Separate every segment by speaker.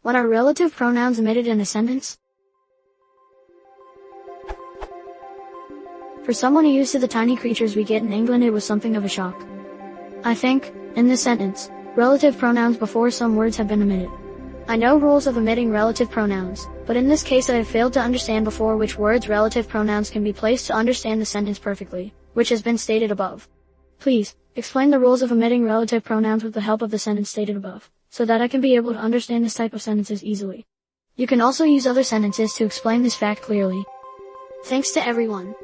Speaker 1: What are relative pronouns omitted in a sentence? For someone who used to the tiny creatures we get in England, it was something of a shock. I think, in this sentence, relative pronouns before some words have been omitted. I know rules of omitting relative pronouns, but in this case I have failed to understand before which words relative pronouns can be placed to understand the sentence perfectly, which has been stated above. Please, explain the rules of omitting relative pronouns with the help of the sentence stated above, so that I can be able to understand this type of sentences easily. You can also use other sentences to explain this fact clearly. Thanks to everyone.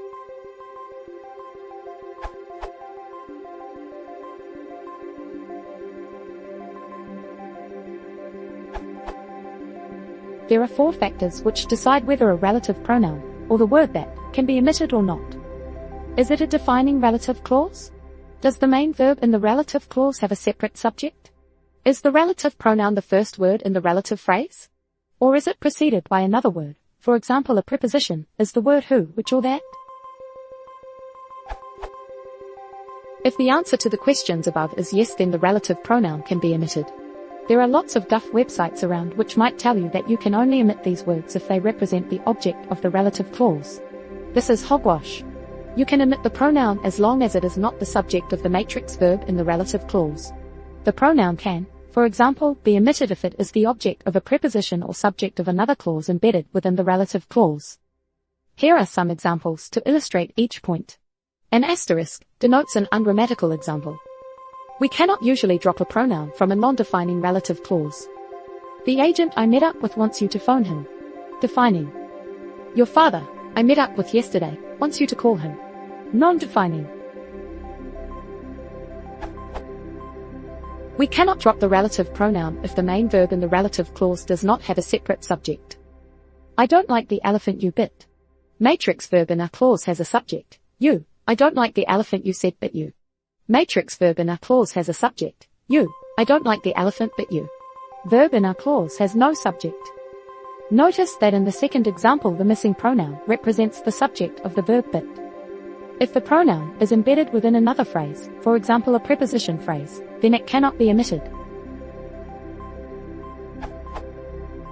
Speaker 2: There are 4 factors which decide whether a relative pronoun, or the word that, can be omitted or not. Is it a defining relative clause? Does the main verb in the relative clause have a separate subject? Is the relative pronoun the first word in the relative phrase? Or is it preceded by another word, for example a preposition, is the word who, which or that? If the answer to the questions above is yes, then the relative pronoun can be omitted. There are lots of duff websites around which might tell you that you can only omit these words if they represent the object of the relative clause. This is hogwash. You can omit the pronoun as long as it is not the subject of the matrix verb in the relative clause. The pronoun can, for example, be omitted if it is the object of a preposition or subject of another clause embedded within the relative clause. Here are some examples to illustrate each point. An asterisk denotes an ungrammatical example. We cannot usually drop a pronoun from a non-defining relative clause. The agent I met up with wants you to phone him. Defining. Your father, I met up with yesterday, wants you to call him. Non-defining. We cannot drop the relative pronoun if the main verb in the relative clause does not have a separate subject. I don't like the elephant you bit. Matrix verb in our clause has a subject, you. I don't like the elephant you said bit you. Matrix verb in our clause has a subject, you. I don't like the elephant bit you. Verb in our clause has no subject. Notice that in the second example the missing pronoun represents the subject of the verb bit. If the pronoun is embedded within another phrase, for example a preposition phrase, then it cannot be omitted.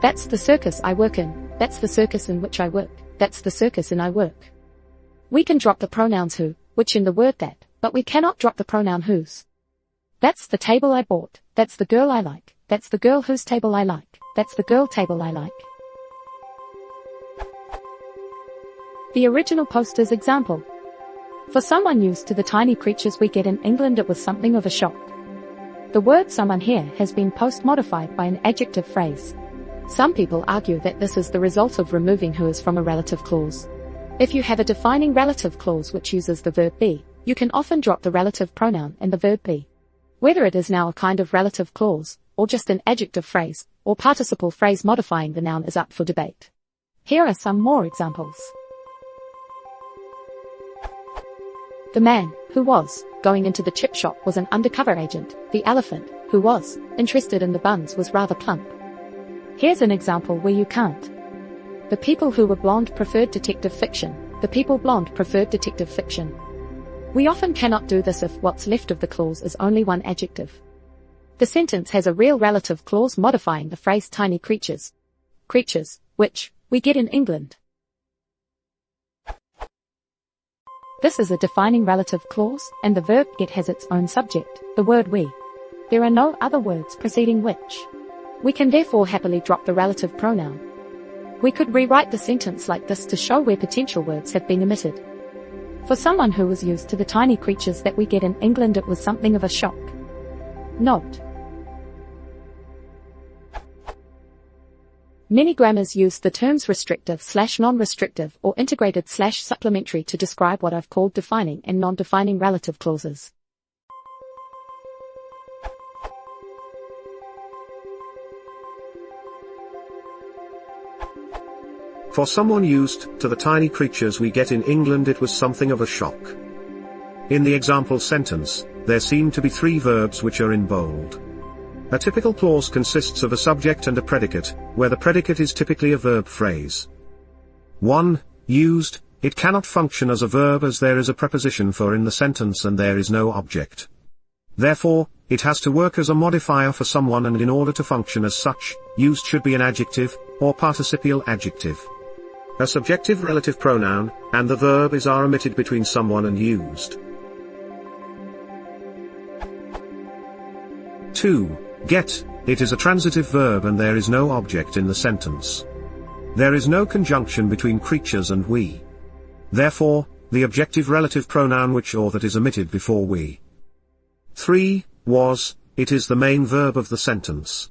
Speaker 2: That's the circus I work in, that's the circus in which I work, that's the circus in I work. We can drop the pronouns who, which in the word that, but we cannot drop the pronoun whose. That's the table I bought, that's the girl I like, that's the girl whose table I like, that's the girl table I like. The original poster's example. For someone used to the tiny creatures we get in England, it was something of a shock. The word someone here has been post-modified by an adjective phrase. Some people argue that this is the result of removing who is from a relative clause. If you have a defining relative clause which uses the verb be, you can often drop the relative pronoun in the verb be. Whether it is now a kind of relative clause, or just an adjective phrase, or participle phrase modifying the noun is up for debate. Here are some more examples. The man, who was, going into the chip shop was an undercover agent. The elephant, who was, interested in the buns was rather plump. Here's an example where you can't. The people who were blonde preferred detective fiction. The people blonde preferred detective fiction. We often cannot do this if what's left of the clause is only one adjective. The sentence has a real relative clause modifying the phrase tiny creatures. Creatures, which, we get in England. This is a defining relative clause, and the verb get has its own subject, the word we. There are no other words preceding which. We can therefore happily drop the relative pronoun. We could rewrite the sentence like this to show where potential words have been omitted. For someone who was used to the tiny creatures that we get in England, it was something of a shock. Note. Many grammars use the terms restrictive/non-restrictive or integrated/supplementary to describe what I've called defining and non-defining relative clauses.
Speaker 3: For someone used to the tiny creatures we get in England, it was something of a shock. In the example sentence, there seem to be 3 verbs which are in bold. A typical clause consists of a subject and a predicate, where the predicate is typically a verb phrase. 1. Used, it cannot function as a verb as there is a preposition for in the sentence and there is no object. Therefore, It has to work as a modifier for someone, and in order to function as such, used should be an adjective, or participial adjective. A subjective relative pronoun, and the verb is are omitted between someone and used. 2. Get. It is a transitive verb and there is no object in the sentence. There is no conjunction between creatures and we. Therefore, the objective relative pronoun which or that is omitted before we. 3. Was. It is the main verb of the sentence.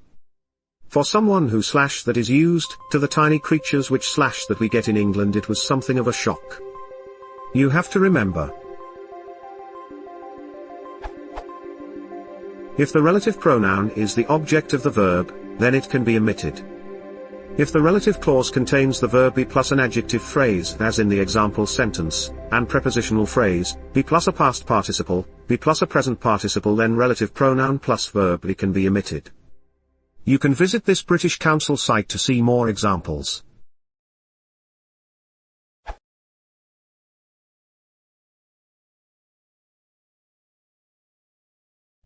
Speaker 3: For someone who / that is used, to the tiny creatures which / that we get in England, it was something of a shock. You have to remember. If the relative pronoun is the object of the verb, then it can be omitted. If the relative clause contains the verb be plus an adjective phrase, as in the example sentence, and prepositional phrase, be plus a past participle, be plus a present participle, then relative pronoun plus verb be can be omitted. You can visit this British Council site to see more examples.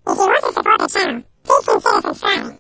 Speaker 4: If you want to support the channel, please consider subscribing.